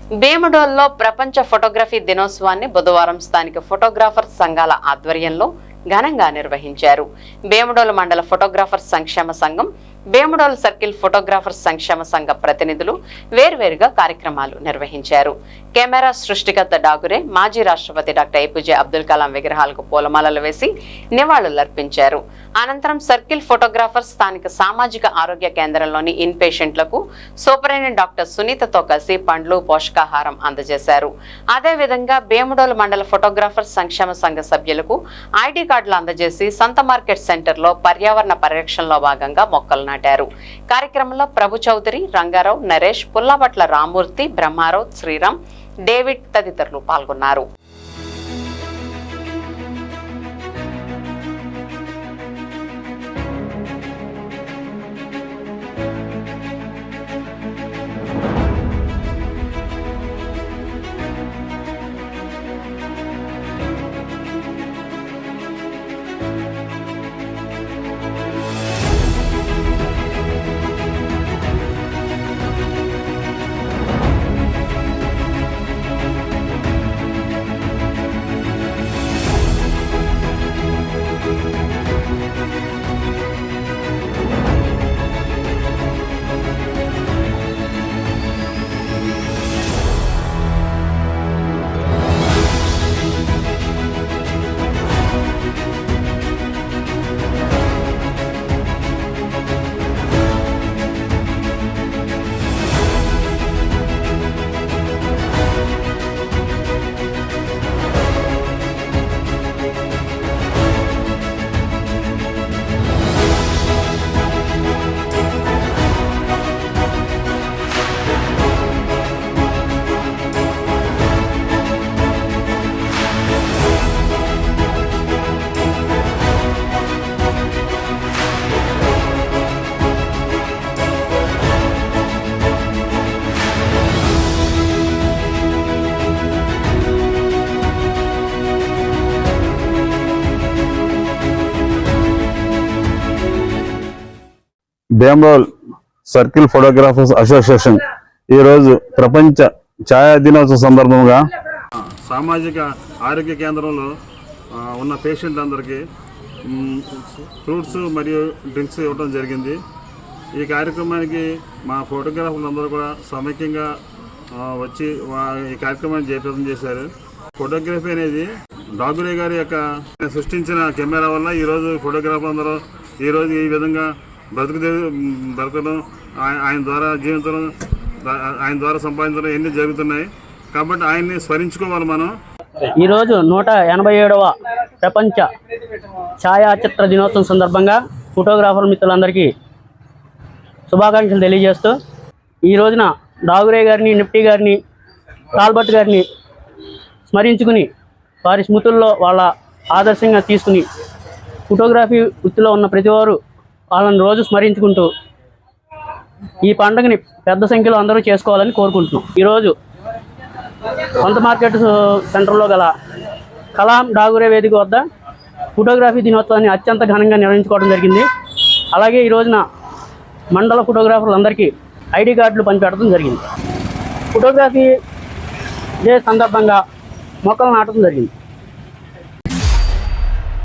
భీమడోల్లో ప్రపంచ ఫోటోగ్రఫీ దినోత్సవాన్ని బుధవారం స్థానిక ఫోటోగ్రాఫర్స్ సంఘాల ఆధ్వర్యంలో ఘనంగా నిర్వహించారు. భీమడోలు మండల ఫోటోగ్రాఫర్స్ సంక్షేమ సంఘం, భీమడోలు సర్కిల్ ఫోటోగ్రాఫర్స్ సంక్షేమ సంఘ ప్రతినిధులు వేర్వేరుగా కార్యక్రమాలు నిర్వహించారు. కెమెరా సృష్టికర్త డాగురే, మాజీ రాష్ట్రపతి డాక్టర్ ఏపీజే అబ్దుల్ కలాం విగ్రహాలకు పూలమాలలు వేసి నివాళులర్పించారు. అనంతరం సర్కిల్ ఫోటోగ్రాఫర్స్ స్థానిక సామాజిక ఆరోగ్య కేంద్రంలోని ఇన్ పేషెంట్లకు సూపరింటెండెంట్ డాక్టర్ సునీతతో కలిసి పండ్లు, పోషకాహారం అందజేశారు. అదేవిధంగా భీమడోలు మండల ఫోటోగ్రాఫర్స్ సంక్షేమ సంఘ సభ్యులకు ఐడి కార్డులు అందజేసి సంత మార్కెట్ సెంటర్లో పర్యావరణ పరిరక్షణలో భాగంగా మొక్కలు నాటారు. కార్యక్రమంలో ప్రభు చౌదరి, రంగారావు, నరేష్, పుల్లబట్ల రామూర్తి, బ్రహ్మారావు, శ్రీరామ్, డేవిడ్ తదితరులు పాల్గొన్నారు. భీమడోల్ సర్కిల్ ఫోటోగ్రాఫర్స్ అసోసియేషన్ ఈరోజు ప్రపంచ ఛాయా దినోత్సవం సందర్భంగా సామాజిక ఆరోగ్య కేంద్రంలో ఉన్న పేషెంట్లందరికీ ఫ్రూట్స్ మరియు డ్రింక్స్ ఇవ్వడం జరిగింది. ఈ కార్యక్రమానికి మా ఫోటోగ్రాఫర్లు అందరూ కూడా సమైక్యంగా వచ్చి ఈ కార్యక్రమాన్ని జయప్రదం చేశారు. ఫోటోగ్రఫీ అనేది డాగురే గారి యొక్క సృష్టించిన కెమెరా వల్ల ఈరోజు ఫోటోగ్రాఫర్ అందరూ ఈరోజు ఈ విధంగా బ్రతకడం, ఆయన ద్వారా జీవితం, ఆయన ద్వారా సంపాదించడం ఎన్ని జరుగుతున్నాయి. కాబట్టి ఆయన్ని స్మరించుకోవాలి మనం. ఈరోజు 187వ ప్రపంచ ఛాయాచిత్ర దినోత్సవం సందర్భంగా ఫోటోగ్రాఫర్ మిత్రులందరికీ శుభాకాంక్షలు తెలియజేస్తూ ఈ రోజున డాగురే గారిని, నిఫ్టీ గారిని, టాల్బర్ట్ గారిని స్మరించుకుని వారి స్మృతుల్లో వాళ్ళ ఆదర్శంగా తీసుకుని ఫోటోగ్రఫీ వృత్తిలో ఉన్న ప్రతివారు వాళ్ళని రోజు స్మరించుకుంటూ ఈ పండుగని పెద్ద సంఖ్యలో అందరూ చేసుకోవాలని కోరుకుంటున్నాం. ఈరోజు సొంత మార్కెట్ సెంటర్లో గల కలాం డాగురే వేదిక వద్ద ఫోటోగ్రఫీ దినోత్సవాన్ని అత్యంత ఘనంగా నిర్వహించుకోవడం జరిగింది. అలాగే ఈ రోజున మండల ఫోటోగ్రాఫర్లందరికీ ఐడి కార్డులు పంచిపెట్టడం జరిగింది. ఫోటోగ్రఫీ డే సందర్భంగా మొక్కలు నాటడం జరిగింది.